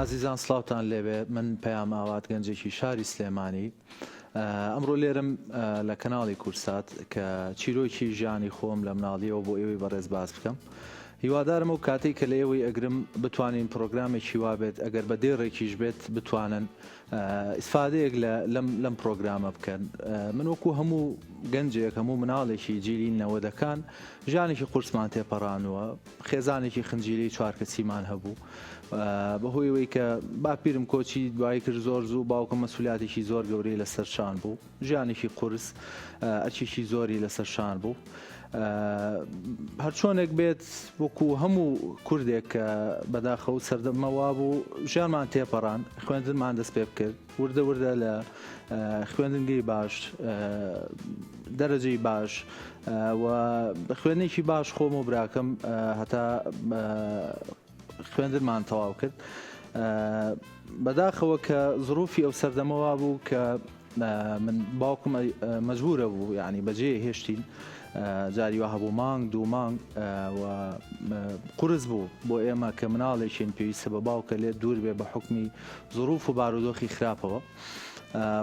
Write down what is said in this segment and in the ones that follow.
ئازیزان سڵاوتان لێبێ من پەیام ئاوات گەنجێکی شاری سلێمانی ئەمڕۆ لێرم لە کەناڵی کورسات کە چیرۆکی ژیانی خۆم لە مناڵیەوە بۆ ئێوەی بەڕێز باز بکەم. هیوادارم و کاتێک کە لە ئێوەی ئەگرم بتوانین پرۆگرامێکی وا بێت ئەگەر بە دێڕێکیش بێت بتوانن ئیسفادەیەک لەم پرۆگرامە بکەن. من وەکو هەموو گەنجێک هەموو مناڵێکی جیلی نەوەدەکان ژیانێکی قورسمان تێپەڕانوە، خێزانێکی خنجیری چوار کەسیمان هەبوو بەهۆی ئەوەی کە باپیرم کۆچی دوایی کرد زۆر زوو باوکم مەسئولیاتێکی زۆر گەورەی لەسەر شان بوو، ژیانێکی قورس ئەرچێکی زۆری لەسر شان بوو. هەرچۆنێک بێت وەکو هەموو کوردێک کە بەداخەوت سەردەمەوا بوو ژیانمان تێپەڕان، خوێندنمان دەست پێ بکرد، وردە وردە لە خوێندنگەی باش، دەرەجەی باش و خوێندنێکی باش خۆم و براکەم هەتا خوێندنمان تەواو کرد. بەداخەوە کە زروفی ئەو سەردەمەوا بوو کە من باوکم مەجبورە بوو یعنی بەجێ هێشتین، جاری وا هەبوو مانگ دوو مانگ و قورس بوو بۆ ئێمە کە مناڵێکین پێویستە بە باوکە لێت دوور بێ بە حکمی زروف و بارودۆخی خراپەوە.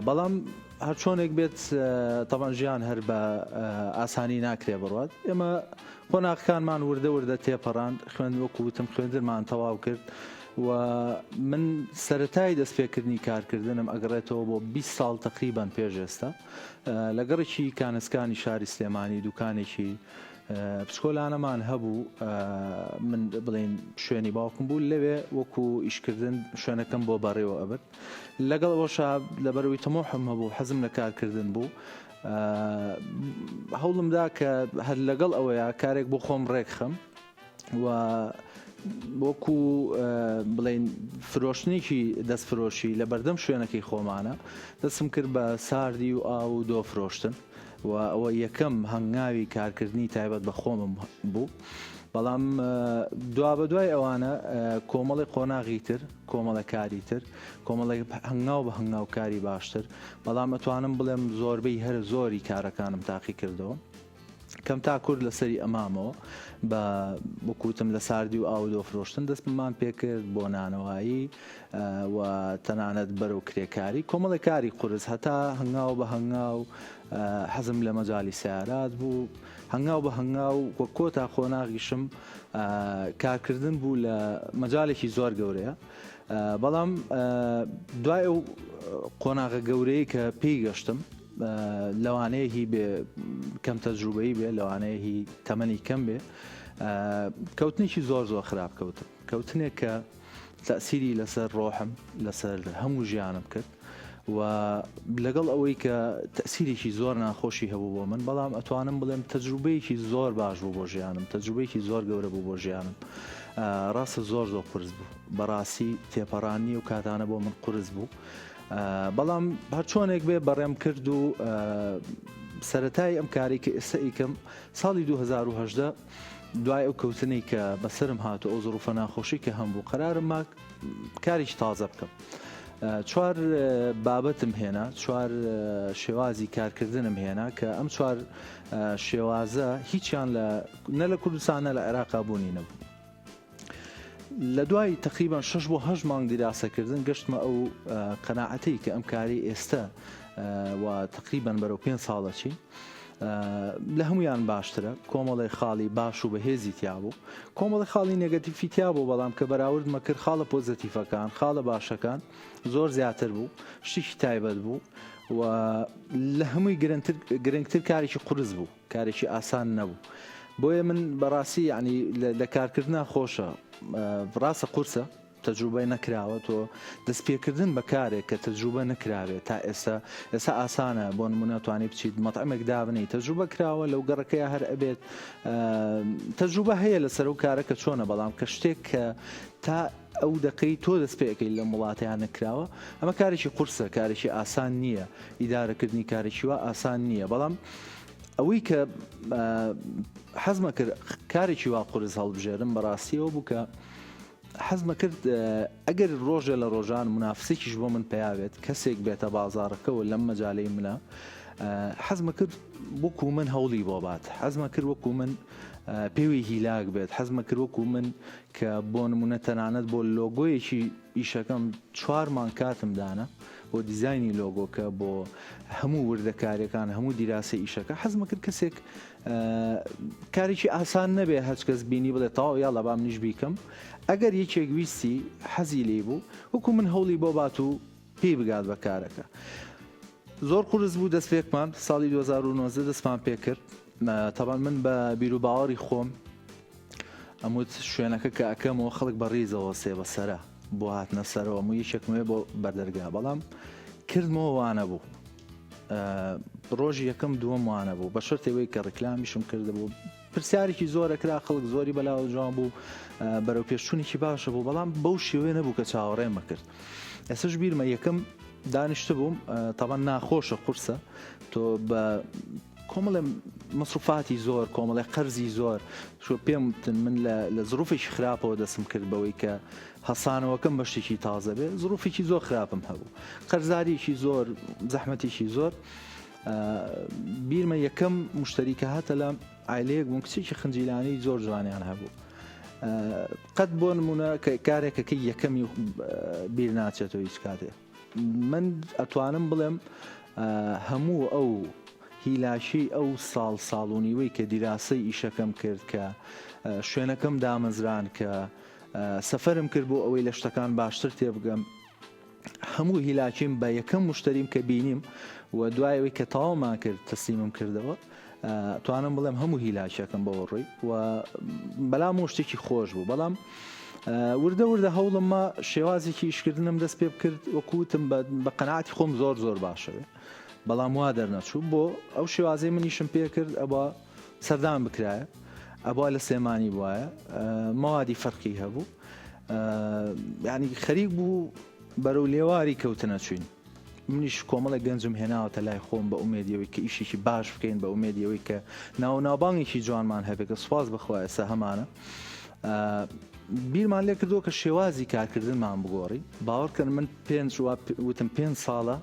بەڵام هەرچۆنێک بێت تەبەن ژیان هەر بە ئاسانی ناکرێ بڕوات. ئێمە قۆناغەکانمان وردە وردە تێپەڕان، خوێند وەکو وتم خوێندنمان تەواو کرد و من سەرەتای دەستپێکردنی کارکردنم ئەگەڕێتەوە بۆ 20 ساڵ تقریبان پێش ئێستا لەگەڕێکی کانسکانی شاری سلێمانی دوکانێکی پسکۆلانەمان هەبوو. من بڵێن شوێنی باوکم بوو لەوێ وەکو ئیشکردن شوێنەکەم بۆ بەڕێوە ئەبد. لەگەڵ ئەوەشا لەبەرەوەی تەمۆحم هەبوو، حەزم لە کارکردن بوو، هەوڵمدا کە هەر لەگەڵ ئەوەیە کارێک بۆ خۆم ڕێکخەم و وەکو بڵێن فرۆشتنێکی دەستفرۆشی لە بەردەم شوێنەکەی خۆمانە دەستم کرد بە ساردی و ئاو و دۆ فرۆشتن و ئەوە یەکەم هەنگاوی کارکردنی تایبەت بە خۆمم بوو. بەڵام دوا بە دوای ئەوانە کۆمەڵی قۆناغی تر، کۆمەڵە کاری تر، کۆمەڵی هەنگاو بە هەنگاو کاری باشتر، بەڵام ئەتوانم بڵێم زۆربەی هەر زۆری کارەکانم تاقی کردەوە. کەم تا کورد لەسەری ئەمامەوە بە بکوتم لە ساردی و ئاودۆ فرۆشتن دەستمان پێکرد بۆ نانەوایی و تەنانەت بەرەو کرێکاری کۆمەڵی کاری قورس، هەتا هەنگاو بە هەنگاو حەزم لە مەجای سیارات بوو، هەنگاو بە هەنگاو وە کۆتا خۆناغیشم کارکردن بوو لە مەجالێکی زۆر گەورەیە. بەڵام دوای ئەو قۆناغە گەورەی کە پێی گەشتم لەوانەیە هی بێ کەم تەجروبەی بێ، لەوانەیە هی تەمەنی کەم بێ، کەوتنێکی زۆر زۆر خراپ کەوتم، کەوتنێک کە تەسیری لەسەر ڕۆحم لەسەر هەموو ژیانم کرد و لەگەڵ ئەوەی کە تەسیرێکی زۆر ناخۆشی هەبوو بۆ من، بەڵام ئەتوانم بڵێم تەجروبەیەکی زۆر باش بوو بۆ ژیانم، تەجروبەیەکی زۆر گەورە بوو بۆ ژیانم. ڕاستە زۆر زۆر قورس بوو، بەڕاستی تێپەڕانی و کاتانە بۆ من قورس بوو. بەڵام هەرچۆنێک بێ بەڕێم کرد و سەرەتای ئەم کاری کە ئێستا ئیکەم ساڵی 2018 دوای ئەو کەوتنەی کە بەسرم هاتو ئەو زروفە ناخۆشی کە هەم بوو قەرارم کاریش تازە بکەم. چوار بابەتم هێنا، چوار شێوازی کارکردنم هێنا کە ئەم چوار شێوازە هیچیان نە لە کوردستانە لە عێراقا بوونی نەبوو. لە دوای تقریبان 6 بۆ 8 مانگ دیراسەکردن گەشتمە ئەو قەناعەتەی کە ئەم کاری ئێستا و تقریبان بەرەو 5 ساڵەچی لە هەمویان باشترە. کۆمەڵی خاڵی باش و بەهێزی تیا بوو، کۆمەڵی خاڵی نێگەتیفی تیا بوو، بەڵام کە بەراورد مەکرد خاڵە پۆزتیفەکان، خاڵە باشەکان زۆر زیاتر بوو، شتێکی تایبەت بوو و لە هەمووی گرنگتر کارێکی قورس بوو، کارێکی ئاسان نەبوو. بۆیە من بەڕاستی یعنی لە کارکردنا خۆشە، ڕاستە قورسە، تەجروبەی نەکراوە، تۆ دەستپێکردن بە کارێک کە تەجروبە نەکراوێت تا ئێستا ئاسانە. بۆ نمونە توانێت بچیت مەطعمێک دابنی، تەجروبە کراوە لەو گەڕەکەیە هەر ئەبێت تەجروبە هەیە لەسەر و کارەکە چۆنە، بەڵام کە شتێک کە تا ئەو دەقەی تۆ دەستپێکەکەی لە وڵاتیان نەکراوە ئەمە کارێکی قورسە، کارێکی ئاسان نییە، ئیدارەکردنی کارێکی وە ئاسان نییە. بەڵام ئەوەی کە حەزمە کرد کارێکی وا قورس هەڵبژێرم بەڕاستیەوە بوو کە حەزمە کرد ئەگەر ڕۆژێ لە ڕۆژان منافسێکیش بۆ من پیاوێت، کەسێک بێتە بازارەکەەوە لەم مەجالەی منە حەزمە کرد وەکو من هەوڵی بۆ بات، حەزمە کرد وەکو من پێوی هیلاک بێت، حەزمە کرد وەکو من کە بۆ نمونە تەنانەت بۆ لۆگۆیەکی ئیشەکەم 4 مان کاتم دانا بۆ دیزایانی لۆگۆکە بۆ هەموو وردەکاریەکان هەموو دیراسی ئیشەکە حەزمە کرد کەسێک کارێکی ئاسان نەبێ هەچ کەس بینی بڵێ تاو یاڵە با منیش بیکەم ئەگەر یەکێک ویستی حەزی لێ بوو وەکو من هەوڵی بۆ بات و پێی بگات بە کارەکە. زۆر قورس بوو دەستپێکمان ساڵی 2019 دەستمان پێ کرد. تەبان من بە بیر و باوەڕی خۆم ئەموت شوێنەکە کە ئەەکەمەوە خەڵک بە ڕیزەوە سێ بەسەرە بۆ هاتنە سەرەوە هەموو یەکێکمێ بۆ بەردەرگا بەڵام کردمەوە وانە بوو. ڕۆژی یەکەم دووەم وانە بوو بە شەرتەوەی کە ڕکلامیشم کردبوو پرسیارێکی زۆرەکرا خەڵک زۆری بەلاوە جوان بوو بەرەو پێشچوونێکی باشە بوو بەڵام بەو شێوەیە نەبوو کە چاوەڕێمە کرد. ئێسش بیرمە یەکەم دانیشتە بووم تەبان ناخۆشە قورسە تۆ بە کۆمەڵێ مەسروفاتی زۆر کۆمەڵێ قەرزی زۆر پێم من لە زروفێکی خراپەوە دەسم کرد بەوەی کە هەسانەوەکەم بە شتێکی تازە بێ زروفێکی زۆر خراپم هەبوو قەرزاریکی زۆر زەحمەتێکی زۆر. بیرمە یەکەم مشتریکە هاتە لە ئایلەیەک بووم کچێکی خنجیلانی زۆر جوانیان هەبوو قەت بۆ نمونە کارێکەکە یەکەمی بیر ناچێتەوە هیچ کاتێ من ئەتوانم بڵێم هەموو ئەو هیلاشی ئەو ساڵونیوەی کە دیراسەی ئیشەکەم کرد کە شوێنەکەم دامەزران کە سەفەرم کرد بۆ ئەوەی لە شتەکان باشتر تێبگەم هەموو هیلاکیم بە یەکەم مشتریم کە بینیم و دوایەوەی کە تاوامان کرد تەسلیمم کردەوە توانم بڵێم هەموو هیلاکیەکەم بەوە ڕووی و بەلام شتێکی خۆش بوو بەڵام وردە وردە هەوڵممە شێوازێکی ئیشکردنم دەست پێ بکرد وەکوتم بە قەناعەتی خۆم زۆر زۆر باشەوێ بەڵام وا دەرنەچوو بۆ ئەو شێوازەی منیشم پێ کرد ئەوە سەردان بکرایە ئەوە لە سێمانی وایە مەوادی فەرقی هەبوو یعنی خەریک بوو بەرەو لێواری کەوتنە چوین منیش کۆمەڵی گەنجم هێناوەتە لای خۆم بە ئومێدیەوەی کە ئیشێکی باش بکەین بە ئومێدیەوەی کە ناوبانگێکی جوانمان هەبێت کە سوپاس بخوا ئێستا هەمانە بیرمان لێ کردەوە کە شێوازی کارکردنمان بگۆڕی باوەڕکەن من وتم 5 ساڵە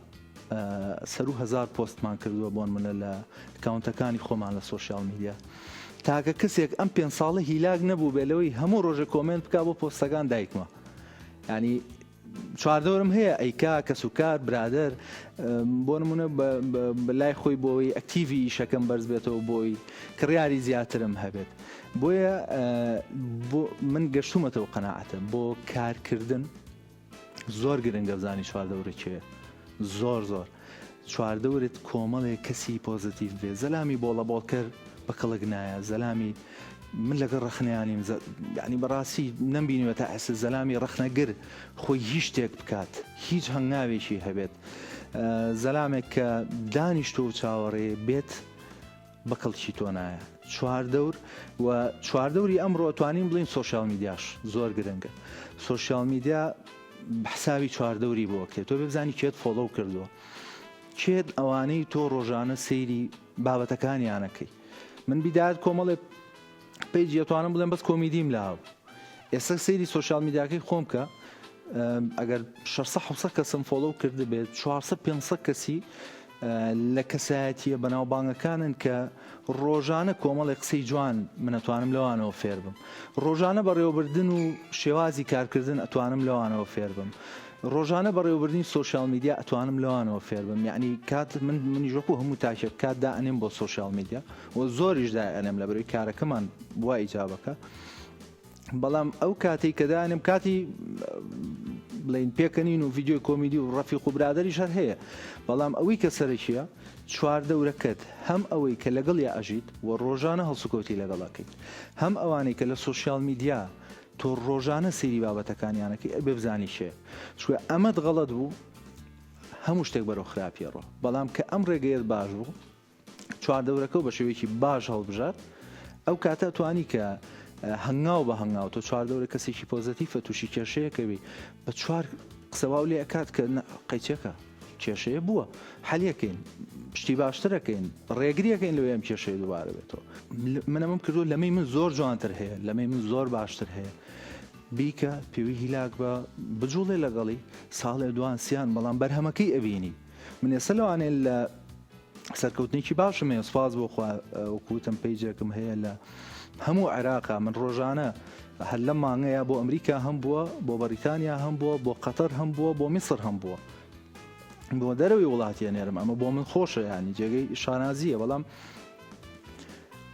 سەر و 1000 پۆستمان کردووە بۆن منە لە کاونتەکانی خۆمان لە سۆشیال میدیا تاکە کەسێک ئەم 5 ساڵە هیلاک نەبوو بێلەوەی هەموو ڕۆژە کۆمنت بک بۆ پۆستەکان دایکمە ینی چواردەورم هەیە ئەیکا کەس و کار برادر بۆ نمونە بەلای خۆی بۆی ئەکتیڤی شەکەم بەرز بێتەوە بۆی کڕیاری زیاترم هەبێت بۆیە من گەشتومەتەوە قەناعەتە بۆ کارکردن زۆر گرنگە بزانی چواردەورە چێ زۆر چواردەورت کۆمەڵێک کەسی پۆزتیڤ بێ زەلامی بۆڵە بۆڵکەر بە کەڵک نایە زەلامی من لەگەڵ ڕخنیانیم ینی بەڕاستی نەمبینیوە تا ئەس زەلامی ڕخنەگر خۆی هیچ شتێک بکات هیچ هەنگاوێکی هەبێت زەلامێک کە دانیشتۆ و چاوەڕێ بێت بەکەڵکی تۆ نایە چواردەور و چواردەوری ئەمڕۆ توانین بڵین سۆشیال میدیاش زۆر گرنگە سۆشیال میدیا بەحساوی چواردەوری بۆ کێت تۆ بزانی کێت فۆلۆ کردووە کێت ئەوانەی تۆ ڕۆژانە سەیری بابەتەکانیانەکەی من بیدات کۆمەڵێ پیجی ئەتوانم بڵێم بەس کۆمیدیم لاو ئێستا سەیری سۆشیال میدیاکەی خۆم کە ئەگەر 600 کەسم فۆلۆ کرد بێت 400-500 کەسی لە کەسایەتیە بەناوبانگەکانن کە ڕۆژانە کۆمەڵی قسەی جوان من ئەتوانم لەوانەوە فێر بم ڕۆژانە بەڕێوەبردن و شێوازی کارکردن ئەتوانم لەوانەوە فێر بم ڕۆژانە بەڕێوەبردنی سۆشیال میدیا ئەتوانم لەوانەوە فێر بم یعنی کات منی ژۆکو هەموو تاکێک کاتدا ئەنێم بۆ سۆشیال میدیا و زۆریشدا ئەنێم لە بەروی کارەکەمان بووە ئیجابەکە بەڵام ئەو کاتێک کە دانێم کاتی بڵین پێکەنین و ڤیدیۆی کۆمیدی و ڕەفیق و برادەریش هەر هەیە بەڵام ئەوەی کە سەرەکیە چواردەورەکەت هەم ئەوەی کە لەگەڵ یا ئەژیت و ڕۆژانە هەڵسوکەوتی لەگەڵاکەیت هەم ئەوانەی کە لە سۆشیال میدیا تۆ ڕۆژانە سەیری بابەتەکانیانەکەی ببزانی شێ چوە ئەمەد غەڵەت بوو هەموو شتێک بەرەو خراپیەڕۆ بەڵام کە ئەم ڕێگەیەت باش بوو چواردەورەکە بە شێوەیەکی باش هەڵبژات ئەو کاتە توانی کە هەنگاو بە هەنگاو تۆ چواردەورە کەسێکی پۆزتیڤە تووشی کێشەیەکەوی بە چوار قسەواو لێ ئەکات کە قەیچێکە کێشەیە بووە حەلیەکەین پشتی باشترەکەین ڕێگریەکەین لەوێ ئەم کێشەیە دووبارە بێتەوە منەمەم کردو لەمەی من زۆر جوانتر هەیە لەمەی من زۆر باشتر هەیە بیکە پێوی هیلاک بە بجوڵێ لەگەڵی ساڵێ دوان سیان بەڵام بەرهەمەکەی ئەبینی من ێستا لەوانێ سەرکەوتنێکی باشم هەیە سوپاس بۆ وەکوتم پیجێکم هەیە لە هەموو عێراقا من ڕۆژانە هەر لەم مانگەیە بۆ ئەمریکا هەم بووە بۆ بەریتانیا هەم بووە بۆ قەتەر هەم بووە بۆ میسر هەم بووە بۆ دەرەوەی وڵاتیە نێرم ئەمە بۆ من خۆشە ینی جێگەی شانازیە بەڵام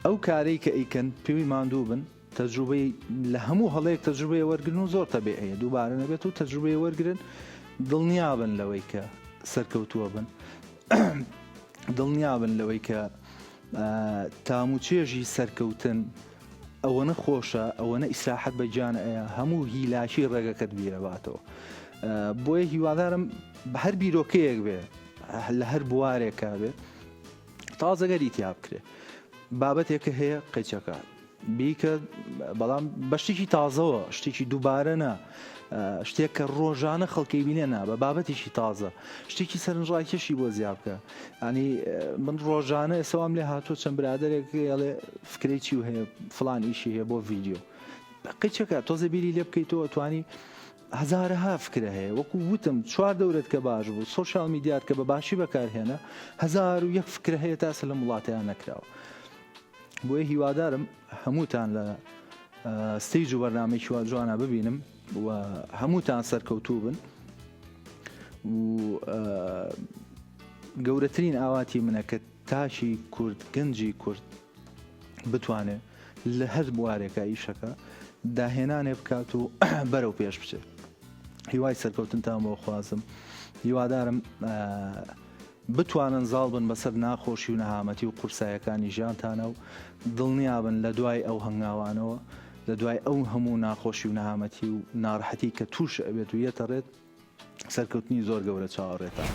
ئەو کارەی کە ئەیکەن پێوی ماندوو بن تەجروبەی لە هەموو هەڵەیەک تەجروبەیە وەرگن و زۆر تەبێ هەیە دووبارە نەبێت و تەجروبەیە وەرگن دڵنیابن لەوەی کە سەرکەوتووە بن دڵنیابن لەوەی کە تاموچێژی سەرکەوتن ئەوەنە خۆشە ئەوەنە ئیسراحەت بە گیانە ئەیە هەموو هیلاشی ڕێگەکەت بیرەباتەوە بۆیە هیوادارم بە هەر بیرۆکەیەک بێ لە هەر بوارێکا بێ تازەگەری تیا بکرێ بابەتێکە هەیە قەچەکە بیکە بەڵام بە شتێکی تازەوە شتێکی دووبارەنە شتێک کە ڕۆژانە خەڵکی بینێنە بە بابەتێکی تازە شتێکی سەرنجڕاکێشی بۆ زیاد بکە ئەنی من ڕۆژانە ئێسەوام لێ هاتووە چەند برادێک ئەڵێ فکرێکی و هەیە فلان ئیشی هەیە بۆ ڤیددیو قەچەکە تۆزە بیری لێ بکەیتەوە توانی هزارها فکرە هەیە وەکو وتم چوار دەورەت کە باش بوو سۆشال میدیات کە بە باشی بەکارهێنە 1001 فکرە هەیە تاسە لە وڵاتیان نەکراوە بۆیە هیوادارم هەمووتان لە ستیج و بەرنامەیەکی وا جوانە ببینم و هەمووتان سەرکەوتوو بن و گەورەترین ئاواتی منە کە تاشی کورد گەنجی کورد بتوانێت لە هەر بوارێکە ئیشەکە داهێنانێ بکات و بەرەو پێش بچێت هیوای سەرکەوتنتان بۆ خوازم هیوادارم بتوانن زاڵ بن بەسەر ناخۆشی و نەهامەتی و قورسایەکانی ژیانتانە و دڵنیابن لە دوای ئەو هەنگاوانەوە لە دوای ئەو هەموو ناخۆشی و نەهامەتی و ناڕەحەتی کە توش ئەبێت و یەتەڕێت سەرکەوتنی زۆر گەورە چاوەڕێتان.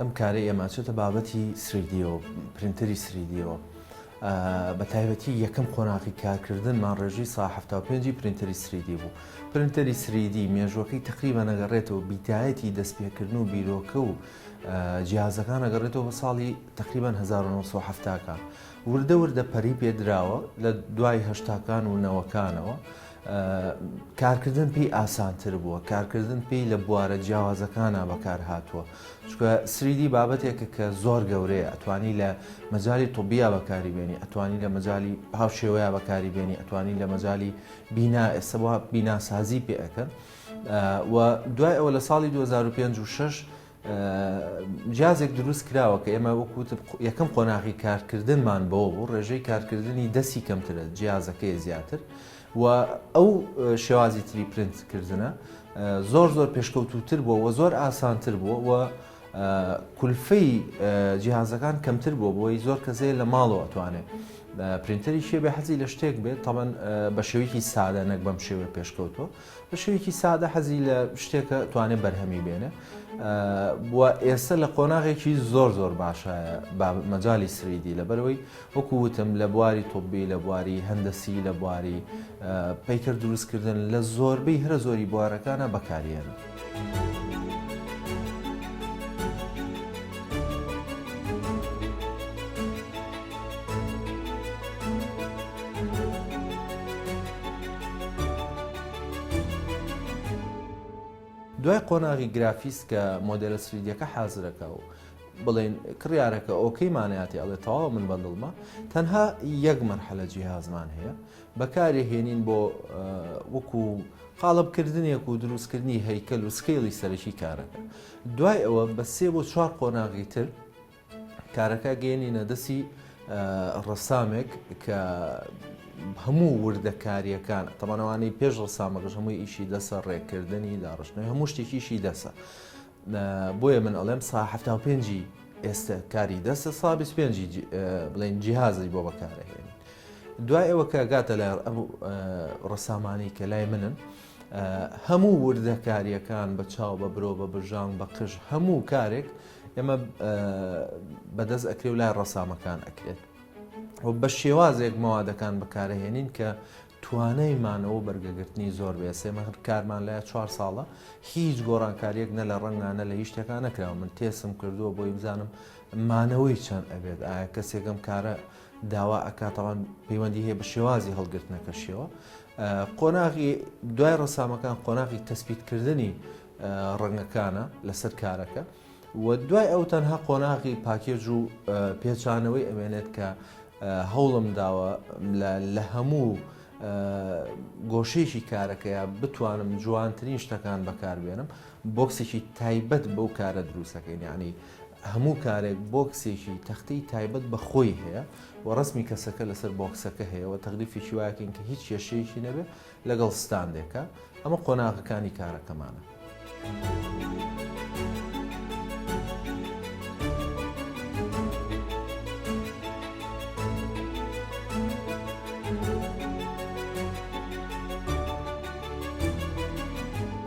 ئەم کارە ئێمە چێتە بابەتی سریدیەوە پرینتەری سریدیەوە بە تایبەتی یەکەم قۆناغی کارکردنمان ڕێژوی سا 75 پرینتەری سریدی بوو. پرینتەری سریدی مێژوەکەی تقریبان ئەگەڕێتەوە بیدایەتی دەستپێکردن و بیرۆکە و جیهازەکان ئەگەڕێتەوە بە ساڵی تقریبان 1970کان وردە وردە پەری پێدراوە لە دوای هەشتاکان و نەوەکانەوە کارکردن پێی ئاسانتر بووە کارکردن پێی لە بوارە جیاوازەکانە بەکار هاتووە چکە سریدی بابەتێکە کە زۆر گەورەیە ئەتوانی لە مەجای تۆبیا بەکاری بێنی ئەتوانی لە مەجای هاوشێوەیە بەکاری بێنی ئەتوانی لە مەجای بینا ئێستا بیناسازی پێ ئەەکەن و دوای ئەوە لە ساڵی 2005 جیازێک دروست کراوە کە ئێمە وەکوت یەکەم قۆناغی کارکردنمان بەوە بوو ڕێژەی کارکردنی دەستی کەمترە جیازەکەی زیاتر و ئەو شێوازی تری پرینتکردنە زۆر زۆر پێشکەوتوتر بووە و زۆر ئاسانتر بووە و کولفەی جیهازەکان کەمتر بووە بۆی زۆر کەسێ لە ماڵەوە ئەتوانێت پرینتەری شێ بێ حەزی لە شتێک بێت تەمەەن بە شێوەیەکی سادە نەک بەم شێوە پێشکەوتەوە بە شێوەیەکی سادە حەزی لە شتێکە توانێت بەرهەمی بێنێ بووە ئێستا لە قۆناغێکی زۆر زۆر باشە مەجای سریدی لەبەرەوەی وەکو وتم لە بواری تۆبی لە بواری هەندەسی لە بواری پیکر دروستکردن لە زۆربەی هەرە زۆری بوارەکانە بەکارێنن. دوای قۆناغی گرافیس کە مۆدێلە سریدیەکە حازرەکە و بڵێن کڕیارەکە ئۆکەیمانەتی ئەڵێ تەواو من بەدڵمە تەنها یەک مەرحەلە جیهازمان هەیە بەکارێهێنین بۆ وەکو قاڵبکردنێک و دروستکردنی هەیکەل و سکیلی سەرەکی کارەکە دوای ئەوە بە 3 بۆ 4 قۆناغی تر کارەکە گەێنینە دەستی ڕەسامێک کە هەموو وردەکاریەکان تەمانەوانی پێش ڕەسامەکەش هەمووی ئیشی دەسە ڕێککردنی داڕشتنەوەی هەموو شتێکیشی دەسە بۆیە من ئەڵێم سا 75 ئێستا کاری دەستە سا 25 بڵێن جیهازی بۆ بەکارەهێنین دوای ئەوە کە گاتە لای ڕەسامانی کە لای منن هەموو وردەکاریەکان بە چاو بە برۆ بە برژانگ بە قژ هەموو کارێک ئێمە بەدەست ئەکرێ و لای ڕەسامەکان ئەکرێت بە شێوازێک مەوادەکان بەکارەهێنین کە توانەیمانەوە بەرگەگرتنی زۆر بێسێ مەهر کارمان لای 4 ساڵە هیچ گۆڕانکاریەک نە لە ڕەنگانە لە هیچ شتێکان نەکراوە من تێسم کردووە بۆی بزانم مانەوەی چەند ئەبێت ئایا کەسێکم کارە داوا ئەکاتەوان پەیوەندی هەیە بە شێوازی هەڵگرتنەکەشیەوە قۆناغی دوای ڕەسامەکان قۆناغی تەسبیتکردنی ڕەنگەکانە لەسەر کارەکە و دوای ئەو تەنها قۆناغی پاکێج و پێچانەوەی ئەوێنێت کە هەوڵم داوە لە هەموو گۆشەیەکی کارەکەیە بتوانم جوانترین شتەکان بەکاربێنم بۆکسێکی تایبەت بەو کارە دروستەکەین یعنی هەموو کارێک بۆکسێکی تەختەی تایبەت بە خۆی هەیە و ڕسمی کەسەکە لەسەر بۆکسەکە هەیە و تەغلیفێکی وایەکەین کە هیچ کێشەیەکی نەبێ لەگەڵ ستاندێکە ئەمە قۆناغەکانی کارەکەمانە.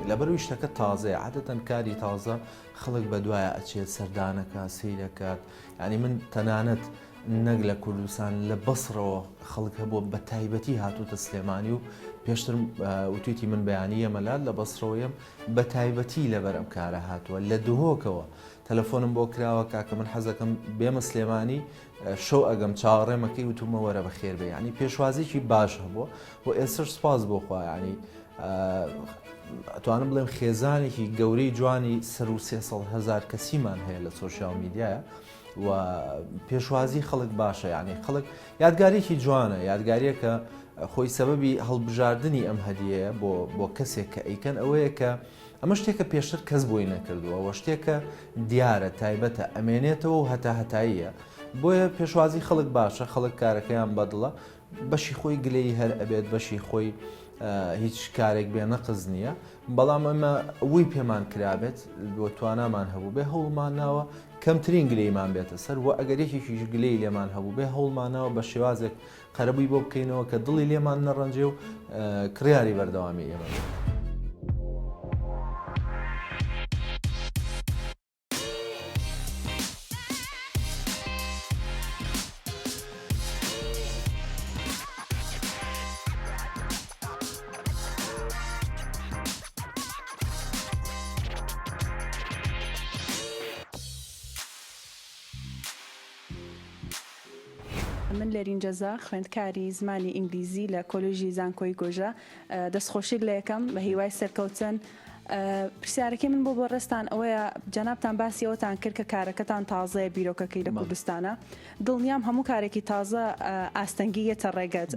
لەبەروی شتەکە تازەیە عادەتەن کاری تازە خەڵک بە دوایە ئەچێت سەردانەکە سیرەکات ینی من تەنانەت نەک لە کوردستان لە بەسڕەوە خەڵک هەبووە بە تایبەتی هاتووتە سلێمانی و پێشتر وتویتی من بەیانی ئەمەلات لە بەسڕەوەیم بە تایبەتی لەبەر ئەم کارە هاتووە لە دهۆکەوە تەلەفۆنم بۆ کراوە کاکە من حەزەکەم بێمە سلێمانی شەو ئەگەم چاوەڕێمەکەی وتومە وەرە بەخێر بێ ینی پێشوازێکی باش هەبووە و ئێستا سپاس بۆ خوا ینی ئەتوانم بڵێم خێزانێکی گەورەی جوانی سەر و 300,000 کەسیمان هەیە لە سۆشیال میدیایە و پێشوازی خەڵک باشە یعنی خەڵک یادگارێکی جوانە یادگاریە کە خۆی سەبەبی هەڵبژاردننی ئەم هەدیەیە بۆ کەسێک کە ئەیکەن ئەوەیە کە ئەمە شتێکە پێشتر کەس بۆی نەکردووە و شتێکە دیارە تایبەتە ئەمێنێتەوە و هەتاییە بۆیە پێشوازی خەڵک باشە خەڵک کارەکەیان بەدڵە بەشی خۆی گلەی هەر ئەبێت بەشی خۆی هیچ کارێک بێ نەقز نییە بەڵام ئەمە وی پێمان کرابێت بۆ توانامان هەبوو بێ هەوڵمان ناوە کەمترین گلەیمان بێتە سەر و ئەگەر یەکێکیش گلەی لێمان هەبوو بێ هەوڵمانەوە بە شێوازێک قەرەبووی بۆ بکەینەوە کە دڵی لێمان نەڕەنجێ و کڕیاری بەردەوامی ئێمە. من لەرینجەزا خوێندکاری زمانی ئینگلیزی لە کۆلێژی زانکۆی گۆژە دەستخۆشی لە یەکەم بە هیوای سەرکەوتن پرسیارەکەی من بۆ ڕێستان ئەوەیە جەنابتان باسی ئەوتان کرد کە کارەکەتان تازەیە بیرۆکەکەی لە کوردستانە دڵنیام هەموو کارێکی تازە ئاستەنگیەتە ڕێگەت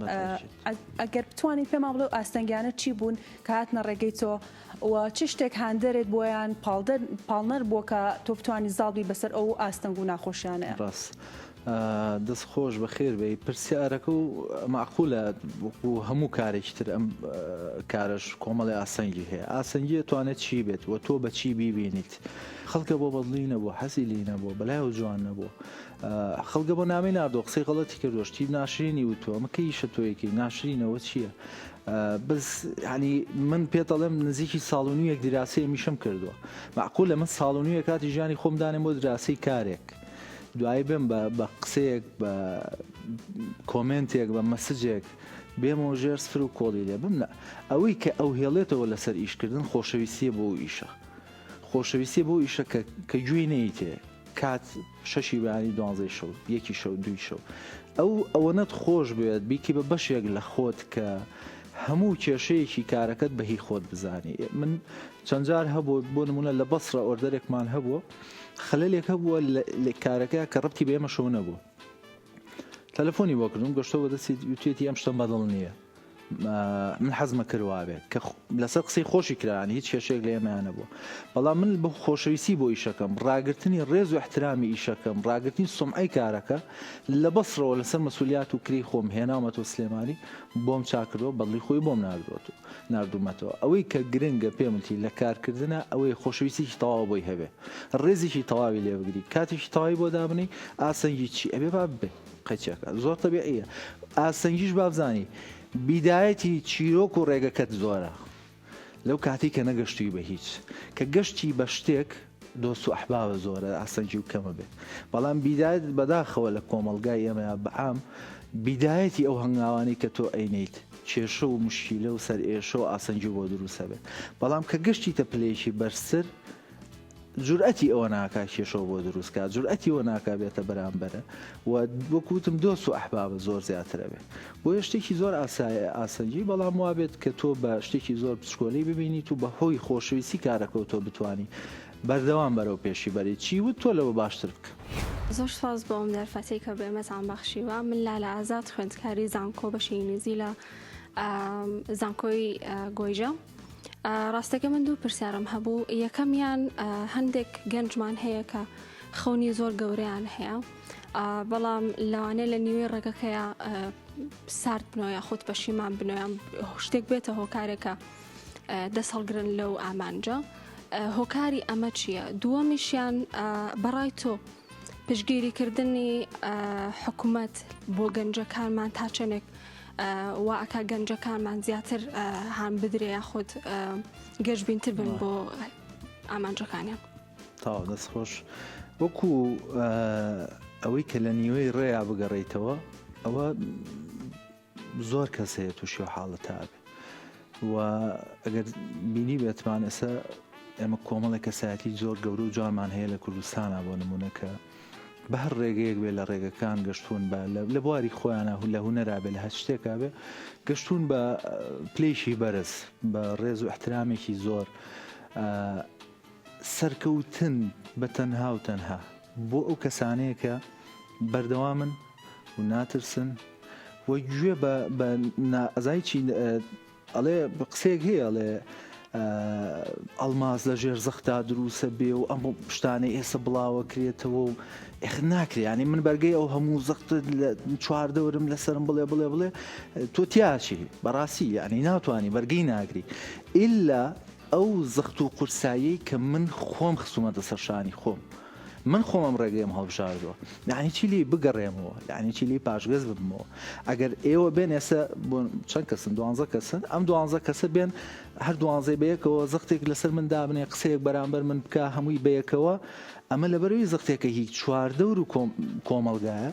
ئەگەر بتوانین پێمان بڵێ ئاستەنگیانە چی بوون کە هاتنە ڕێگەی تۆ و چ شتێک هاندەرێت بۆیان پاڵنەر بووە کە تۆ بتوانی زاڵبی بەسەر ئەو ئاستەنگ و ناخۆشیانەیە. دەست خۆش بە خێر بێ پرسیارەکە و معقولە وەکو هەموو کارێکی تر ئەم کارش کۆمەڵی ئاسەنگی هەیە ئاسەنگی توانێت چی بێت و تۆ بە چی بیبینیت خەڵکە بۆ بەدڵی نەبوو حەزی لی نەبوو بەلای و جوان نەبوو خەڵکە بۆ نامی نردۆ قسەی غەڵەتی کردوە شتی ناشرینی و تۆ ئەمەکەیشە تۆیەکی ناشرینەوە چییە بس ینی من پێتەڵێم نزیکی ساڵ و نیوەک دراسی میشم کردووە معقولە من ساڵ و نیوە کاتی ژیانی خۆم دانێم بۆ دراسی کارێک دوایی بم بە قسەیەک بە کۆمنتێک بە مەسجێک بێمەوە ژێر سفر و کۆڵی لێ بمنە ئەوەی کە ئەو هێڵێتەوە لەسەر ئیشکردن خۆشەویستیە بۆ ئیشە خۆشەویستی بۆ ئیشە کە گوێی نەیتێ کات شەشی بەیانی 12 شەو یەکی شەو دوی شەو ئەوەنەت خۆش بێت بیکی بە بەشێک لە خۆت کە هەموو کێشەیەکی کارەکەت بەهی خۆت بزانی من چەند جار هەبوو بۆ نمونە لە بەسڕە ئۆردەرێکمان هەبووە خەلەلێک هەبووە لە کارەکە کە ڕەبتی بە ئێمە شەو نەبوو تەلەفۆنی بۆ کردم گەشتەوە دەستی توێتی ئەم شتە بەدڵ نییە من حەزمە کردوابێ کە لەسەر قسەی خۆشی کرانی هیچ کێشێک لە ئێمەیانە بوو بەڵام من بە خۆشەویستی بۆ ئیشەکەم ڕاگررتنی ڕێز و احترامی ئیشەکەم ڕاگررتنی سمعی کارەکە لە بەسرەوە لەسەر مەسوولیات و کری خۆم هێناومەتەوە سلێمانی بۆم چاکردەوە بەڵی خۆی بۆم نردومەتەوە ئەوەی کە گرنگە پێمتی لە کارکردنە ئەوەی خۆشەویستیی تەواو بۆی هەبێ ڕێزیشی تەواوی لێ بگری کاتێکی تەواوی بۆ دابنی ئاسەنگی چی ئەبێ با بێ قەچەکە زۆر تەبیعیە ئاسەنگیش بابزانی بیدایەتی چیرۆک و ڕێگەکەت زۆرە لەو کاتی کە نەگەشتی بە هیچ کە گەشتی بە شتێک دۆست و ئەحبابە زۆرە ئاسەنگی و کەمە بێت بەڵام بیدایەت بەداخەوە لە کۆمەلگای ئێمە بەعام بیدایەتی ئەو هەنگاوانی کە تۆ ئەینیت کێشە و مشکیلە و سەر ئێشە و ئاسەنگی بۆ دروستە بێت بەڵام کە گەشتی تە پلەیەکی بەرسر جورئەتی ئەوە ناکا کێشەوە بۆ دروستکات جورئەتی ئەوە ناکا بێتە بەرامبەرە و وەکوتم دۆست و ئەحبابە زۆر زیاترە بێت بۆ شتێکی زۆر ئاسەنجی بەڵام وابێت کە تۆ بە شتێکی زۆر پشکۆلەی ببینیت و بە هۆی خۆشەویستی کارەکە تۆ بتوانی بەردەوام بەرەو پێشی بەری چی وت تۆ لەوە باشتر بکە زۆر سپاس بۆم دەرفەتەی کە بێمەتان بەخشیوە من لالە ئازاد خوێندکاری زانکۆ بەشی ئینگلیزی لە زانکۆی گۆیژە ڕاستەکە من دوو پرسیارم هەبوو یەکەمیان هەندێک گەنجمان هەیە کە خەونی زۆر گەورەیان هەیە بەڵام لەوانەیە لە نیوەی ڕێگەکەیە سارد بنەوە خۆت پەشیمان بنەوەیان شتێک بێتە هۆکارێکە دەسەڵگرن لەو ئامانجە هۆکاری ئەمە چییە؟ دووەمیشیان بەڕای تۆ پشتگیریکردنی حکوومەت بۆ گەنجەکانمان تا چەندێک واکە گەنجەکانمان زیاتر هەم بدرێ خۆت گەشتبینتر بن بۆ ئامانجەکانیان تا دەستخۆش وەکو ئەوەی کە لە نیوەی ڕێیا بگەڕێیتەوە ئەوە زۆر کەس هەیە تووشی و حاڵەتە بێ و ئەگەر بینی بێتمان ئێستا ئێمە کۆمەڵێک کەسایەتی زۆر گەورە و جوانمان هەیە لە کوردستانە بۆ نمونەکە بە هەر ڕێگەیەک بێ لە ڕێگەکان گەشتون بە لە بواری خۆیانە لە هوەرا بێ لە هەر شتێکا بێ گەشتون بە پلەیشی بەرز بە ڕێز و احترامێکی زۆر سەرکەوتن بە تەنها و تەنها بۆ ئەو کەسانەیە کە بەردەوامن و ناترسن وە گوێ بە ئەزای چی ئەڵێ قسێک هەیە ئەڵێ ئەڵماس لە ژێر زەختا دروسە بێ و ئەم شتانەی ئێستا بڵاوە کرێتەوە و ناکرێ ینی من بەرگەی ئەو هەموو زەختە چواردەورم لەسرم بڵێ تۆ تیاچی بەڕاستی ینی ناتوانانی بەرگەی ناگری ئللا ئەو زەخت و قورسایی کە من خۆم خسوومەتە سەرشانی خۆم من خۆمم ڕێگەیم هەڵبژاردەوە یعنی چی لی بگەڕێمەوە یعنی چی لی پاشگەز ببمەوە ئەگەر ئێوە بێن ئێستا بۆ چەند کەسن 12 کەسن ئەم 12 کەسە بێن هەر 12 بەیەکەوە زەختێک لەسەر من دابنێ قسەیەک بەرامبەر من بکە هەمووی بەیەکەوە ئەمە لەبەرەوەی زەختێکە هیچ چواردەور و کۆمەڵگایە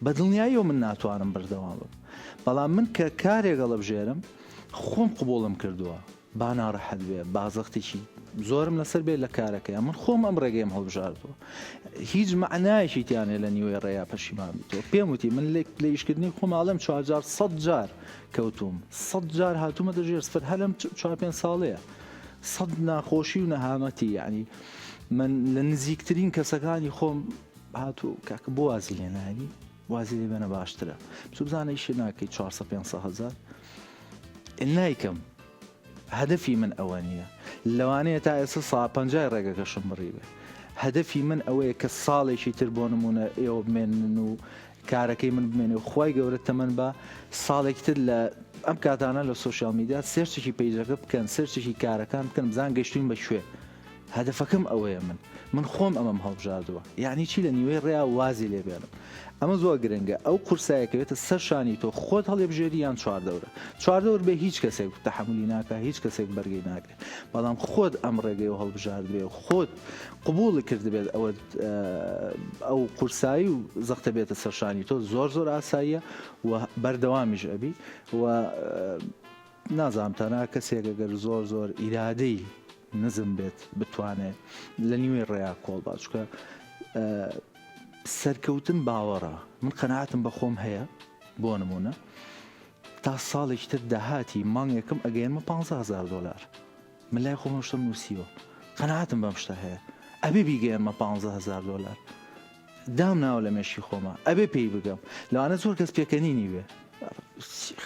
بە دڵنیاییەوە من ناتوانم بەردەوام بم بەڵام من کە کارێکە لەبژێرم خۆم قبوڵم کردووە با ناڕەحەت بێ با زەختێکی زۆرم لەسەر بێت لە کارەکەی من خۆم ئەم ڕێگەیم هەڵبژاردەوە هیچ معنایشی تیانێ لە نیوەی ڕێیا پەشیمان بیتەوە پێم وتی من لە ئیشکردنی خۆماڵم 4 جار کەوتوم 100 جار هاتوومە دەژێر سفر هەلم 4-5 ساڵەیە 100 ناخۆشی و نەهامەتی یعنی من لە نزیکترین کەسەکانی خۆم هاتوو کاکە بۆ وازی لێ نانی وازی لێ بێنە باشترە بزانە ئیشە ناکەی 400-500 هزار نایکەم هەدەفی من ئەوە نییە لەوانەیە تا ئێستا 150 ڕێگەکەشم بڕی بێ هەدەفی من ئەوەیە کە ساڵێکی تر بۆ نمونە ئێوە بمێنن و کارەکەی من بمێنێ و خی گەورە تەمەەن بە ساڵێکی تر لە ئەم کاتانە لە سوۆشیال میدیا سێرچێکی پەیجەکە بکەن سەرچێکی کارەکان بکەن بزان گەشتین بە شوێ هەدەفەکەم ئەوەیە من خۆم ئەمەم هەڵبژاردووە یعنی چی لە نیوەی ڕێیا وازی لێ بێنم ئەمە زۆر گرنگە ئەو قورسایەکەوێتە سەرشانی تۆ خۆت هەڵێ بژێری یان 4 بێ هیچ کەسێک تەحملی ناکە هیچ کەسێک بەرگەی ناکرێت بەڵام خۆت ئەم ڕێگەی و هەڵبژارد بێ خۆت قبوڵی کرد بێت ئەو قورسایی و زەختە بێتە سەرشانی تۆ زۆر ئاساییە و بەردەوامیش ئەبی و نازانم تەنها کەسێک ئەگەر زۆر ئیرادەی نزم بێت بتوانێت لە نیوەی ڕێیا کۆڵ باشکە سەرکەوتن باوەڕە من قەناعەتم بە خۆم هەیە بۆ نمونە تا ساڵێکی تر داهاتی مانگێکم ئەگەێنمە $15,000 من لای خۆم شتم نووسیوە قەناعەتم بەم شتە هەیە ئەبێ بیگەێنمە $15,000 دام ناوە لە مێشی خۆمە ئەبێ پێی بگەم لەوانە زۆر کەس پێکەنینی بێ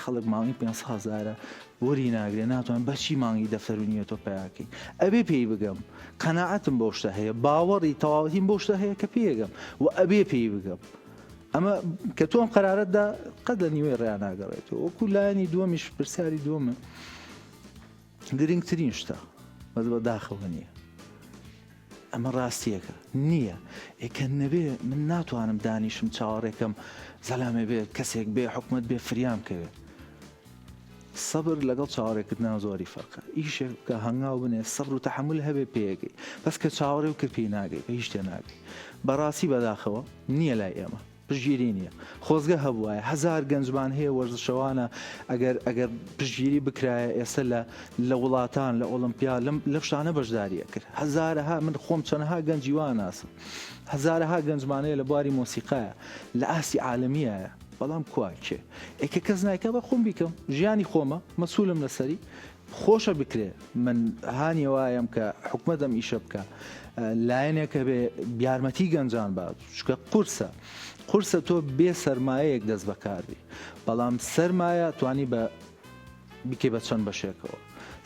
خەڵک مانگی 500,000 وەری ناگرێ ناتوان بەچی مانگی دەفتەرونیە تۆ پیاکەی ئەبێ پێی بگەم قەناعەتم بۆ شتە هەیە باوەڕی تەواوەتیم بۆ شتە هەیە کە پێگەم و ئەبێ پێی بگەم ئەمە کە تۆم قەرارەتدا قەت لە نیوەی ڕێیان ناگەڕێتەوە وەکو لایەنی دووەمیش پرسیاری دووەمە گرنگترین شتە بەس بەداخەوە نییە ئەمە ڕاستیەکە نییە ئێکە نەبێ من ناتوانم دانیشم چاوەڕێکم زەلامێ بێ کەسێک بێ حکومت بێ فریام کەوێ سەبر لەگەڵ چاوەڕێکت ناو زۆری فەرقە ئیشێک کە هەنگاو بنێ سەبر و تەحمل هەبێ پێیەکەی بەس کە چاوەڕێ و کرپی ناگەی بە هیچ شتێ ناگەی بەڕاستی بەداخەوە نییە لای ئێمە پشگیری نییە خۆزگە هەبوایە 1000 گەنجمان هەیە وەرزشەوانە ئەگەر پشگیری بکرایە ئێستا لە وڵاتان لە ئۆلمپیا لە شتانە بەشداریە کرد هەزارەها من خۆم چەندەها گەنجیوان ناسم هەزارەها گەنجمانەیە لە بواری مۆسیقایە لە ئاسی عالمیایە بەڵام کواکێ ئێکە کەس نایکە بە خۆم بیکەم ژیانی خۆمە مەسوولم لەسەری خۆشە بکرێ من هانی وایم کە حکومەتم ئیشە بکە لایەنێکە بێ یارمەتی گەنجان بات چکە قورسە تۆ بێ سەرمایەیەک دەست بەکاربی بەڵام سەرمایە توانی بە بکێ بە چەند بەشێکەوە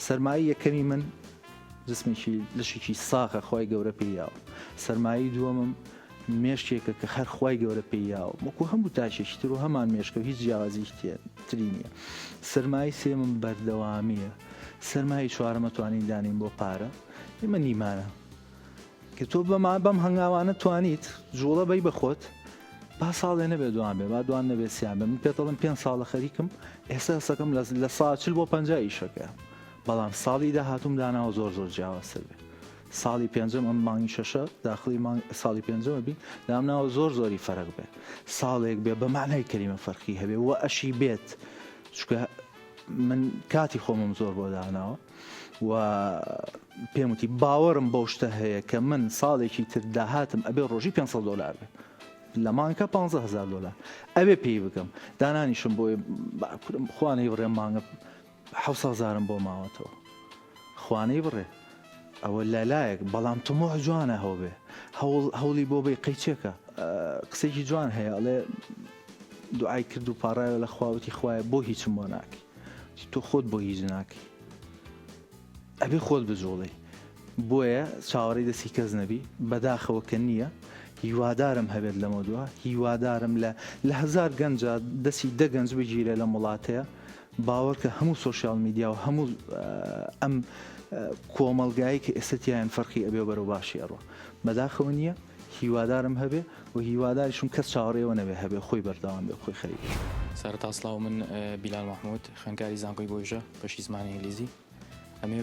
سەرمایی یەکەمی من جسمێکی لەشێکی ساخە خۆی گەورە پێیاوە سەرمایی دووەمم مێشتێکە کە هەر خۆی گەورە پێیاوە وەکو هەموو تاشێکی تر و هەمان مێشکە هیچ جیاوازی تری نییە سەرمایی سێمم بەردەوامیە سەرمایی چوارەمە توانین دانین بۆ پارە ئێمە نیمانە کە تۆ بەم هەنگاوانە توانیت جوڵە بەی بەخۆت با ساڵێ نەبێ دوان بێ با دوان نەبێ سیان بێ من پێتەڵم 5 ساڵە خەریکم ئێستا سەکەم لە ساچل بۆ 50 ئیشەکە بەڵام ساڵی داهاتوم داناوە زۆر جیاوازتر بێ ساڵی پێنجەم ئەم مانگی شەشە داخلی ساڵی پێنجەمە بین دامناوە زۆری فەرق بێ ساڵێک بێ بە معنای کەریمە فەرقی هەبێ و ئەشی بێت چکە من کاتی خۆمم زۆر بۆ داناوە و پێم وتی باوەڕم بەو شتە هەیە کە من ساڵێکی تر داهاتم ئەبێ ڕۆژی 500 دلار بێ لە مانکە 15,000 دلار ئەبێ پێی بکەم دانانیشم بۆی خوانەی بڕێ مانگە 7,000 بۆ ماوەتەوە خوانەی بڕێ ئەوە لەلایەک بەڵام تمۆ جوانە هەو بێ هەوڵی بۆ بێ قەیچێکە قسێکی جوان هەیە ئەڵێ دوعای کرد و پاڕایە لە خواوتی خوایە بۆ هیچم بۆ ناکی تۆ خۆت بۆ هیچ ناکی ئەبێ خۆت بجوڵی بۆیە چاوەڕێی دەستی کەس نەبی بەداخەوە کە نییە هیوادارم هەبێت لەمە دووە هیوادارم لە 1000 گەنجە دەستی 10 گەنج بگیرێ لە وڵاتەیە باوەڕ کە هەموو سوۆشیال میدیا و هەموو ئەم کۆمەلگایی کە ئێستایان فەرقی ئەبێ بەرەو باشی ئەڕۆ بەداخەوە نییە هیوادارم هەبێ و هیواداریشم کەس چاوەڕێەوە نەبێ هەبێ خۆی بەردەوام بێ خۆی خەریک سەرەتا سڵاو من بیلال محمود خوێندکاری زانکۆی بۆژە پەشی زمانی ئینگلیزی ئەمێ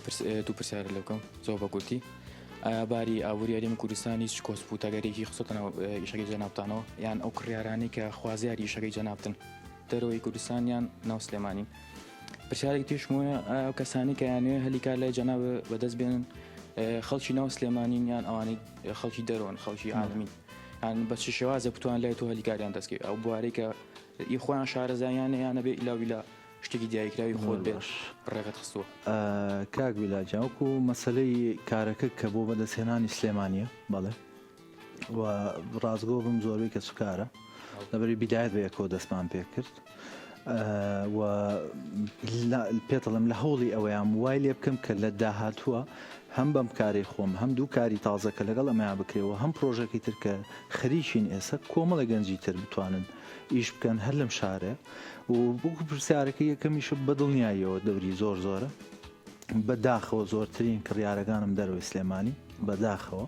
دوو پرسیارە لێ بکەم زۆر بە کورتی ئایا باری ئاوری یاریمە کوردستانی چ کۆسپوتەگەرێکی خستەنەوە ئیشەکەی جەنابتانەوە یان ئەو کڕیارانەی کە خوازیاری ئیشەکەی جەنابتن دەرەوەی کوردستانیان ناو سلێمانی پرسیارێک توێشمۆیە ئەو کەسانی کە یانوێ هەلیکار لای جەناب بەدەست بێنن خەڵکی ناو سلێمانین یان ئەوانەی خەڵکی دەرەوەن خەڵکی عالمی یان بە چ شێوازە بتوان لای تۆ هەلیکاریان دەستکەوێت ئەو بوارەی کە ئی خۆیان شارەزاییانە یانە بێ ئیلاویلا شتێکی دیاریکراوی خۆت بێت ڕێگەت خستووە کاک بیلاجان وەکو مەسلەی کارەکە کە بۆ بەدەستهێنانی سلێمانیە بەڵێ و ڕازگۆ بم زۆربەی کە سوکارە لەبەری بیدایەت بە یەکەوە دەستمان پێ کرد و پێتەڵم لە هەوڵی ئەوەیان وای لێ بکەم کە لە داهاتووە هەم بەم کاری خۆم هەم دوو کاری تازەکە لەگەڵ ئەمەیان بکرێەوە هەم پرۆژێکی تر کە خەریکین ئێستا کۆمەڵە گەنجی تر بتوانن ئیش بکەن هەر لەم شارێ و بووکو پرسیارەکە یەکەمیشە بەدڵنیاییەوە دەوری زۆرە بەداخەوە زۆرترین کڕیارەکانم دەرەوەی سلێمانی بەداخەوە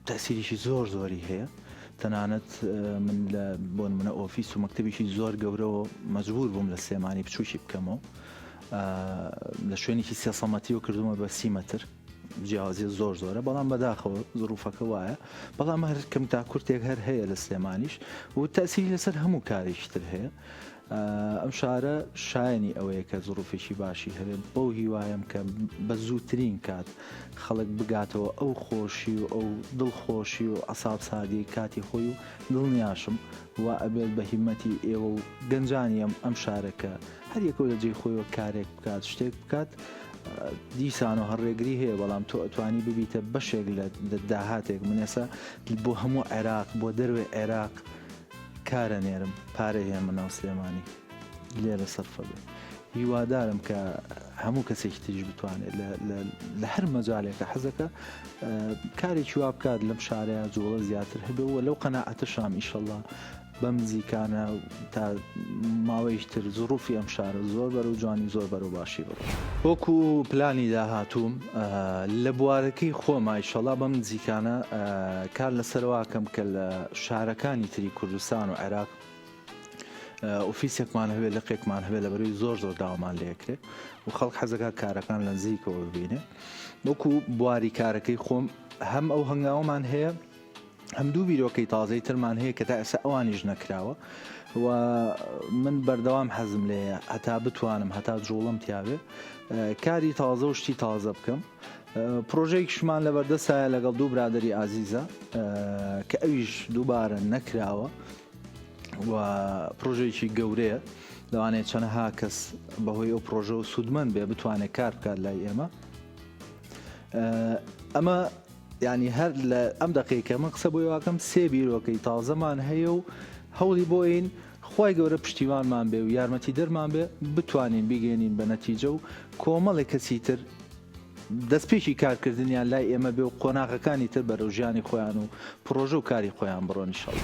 تەسیریشی زۆری هەیە تەنانەت من بۆ منە ئۆفیس و مەکتەبیشی زۆر گەورەوە مەجبور بووم لە سلێمانی بچووکی بکەمەوە لە شوێنێکی 300 مەتریەوە کردومە بە 30 مەتر جیاوازی زۆرە بەڵام بەداخەوە زروفەکە وایە بەڵام هەر کەم تا کورتێک هەر هەیە لە سلێمانیش و تەسیری لەسەر هەموو کارێکی تر هەیە ئەم شارە شایانی ئەوەیە کە زروفێکی باشی هەبێت بەو هیوایم کە بە زووترین کات خەڵک بگاتەوە ئەو خۆشی و ئەو دڵخۆشی و ئەساب سادی کاتی خۆی و دڵنیاشم و ئەبێت بە هیمەتی ئێوە و گەنجانی ئەم شارەکە هەر یەکەوە لە جێی خۆیەوە کارێک بکات شتێک بکات دیسان و هەڕێگری هەیە بەڵام تۆ ئەتوانی ببیتە بەشێک لە داهاتێک من ئێستا بۆ هەموو عێراق بۆ دەروێ عێراق کارە نێرم پارە هێمە ناو سلێمانی لێرە سەرفە بێ هیوادارم کە هەموو کەسێکی تریش بتوانێت لە هەر مەجالێکە حەزەکە کارێکی وا بکات لەم شارەیە جوڵە زیاتر هەبێەوە لەو قەناعەتە شام ئیشەڵڵا بەم نزیکانە تا ماوەیشتر زڕوفی ئەم شارە زۆر بەرە و جوانی زۆر بەرە و باشی بڕ وەکو پلانی داهاتووم لە بوارەکەی خۆمە ئیشەڵڵا بەم نزیکانە کار لەسەرواکەم کە لە شارەکانی تری کوردستان و عێراق ئۆفیسێکمان هەبێت لە قێکمان هەبێت لە بەروی زۆر داوامان لێکرێت و خەڵک حەزەکە کارەکان لە نزیکەوە ببینێ وەکو بواری کارەکەی خۆم هەم ئەو هەنگاومان هەیە هەم دوو بیرۆکەی تازەی ترمان هەیە کە تا ئێستا ئەوانیش نەکراوە و من بەردەوام حەزم لێیە هەتا بتوانم هەتا جوڵم تیاوێ کاری تازە و شتی تازە بکەم پرۆژەیەکیشمان لە بەردەستایە لەگەڵ دوو برادری ئازیزە کە ئەویش دووبارە نەکراوە و پرۆژەیەکی گەورەیە لەوانەیە چەندەها کەس بەهۆی ئەو پرۆژە و سوودمەند بێ بتوانێت کار بکات لای ئێمە ئەمە ینی هەر لە ئەم دقیقە من قسە بۆی واکەم سێ بیرۆکەی تازەمان هەیە و هەوڵی بۆ ئین خی گەورە پشتیوانمان بێ و یارمەتی دەرمان بێ بتوانین بگەێنین بە نەتیجە و کۆمەڵێک کەسی تر دەستپێکی کارکردنیان لای ئێمە بێ و قۆناغەکانی تر بەرەو ژیانی خۆیان و پرۆژە و کاری خۆیان بڕۆنی شەڵ.